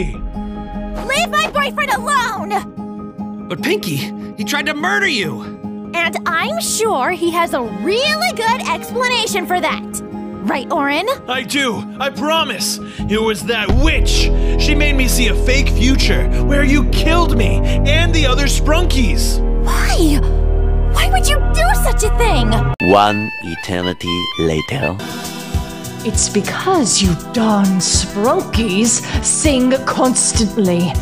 me! Leave my boyfriend alone! But Pinky, he tried to murder you! And I'm sure he has a really good explanation for that. Right, Orin? I do, I promise! It was that witch! She made me see a fake future where you killed me and the other Sprunkies! Why? Why would you do such a thing? One eternity later. It's because you darn Sprunkies sing constantly.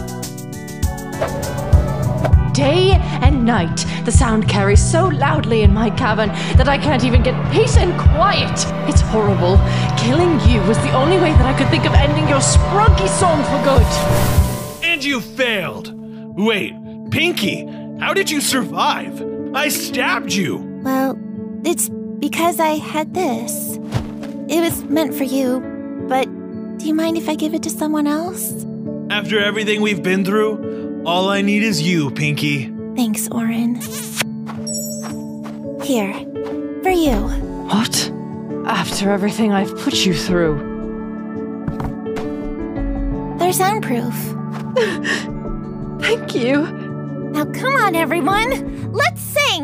Day and night, the sound carries so loudly in my cavern that I can't even get peace and quiet. It's horrible. Killing you was the only way that I could think of ending your Sprunky song for good. And you failed! Wait, Pinky, how did you survive? I stabbed you! Well, it's because I had this. It was meant for you, but do you mind if I give it to someone else? After everything we've been through, all I need is you, Pinky. Thanks, Orin. Here, for you. What? After everything I've put you through. They're soundproof. Thank you. Now come on, everyone! Let's sing!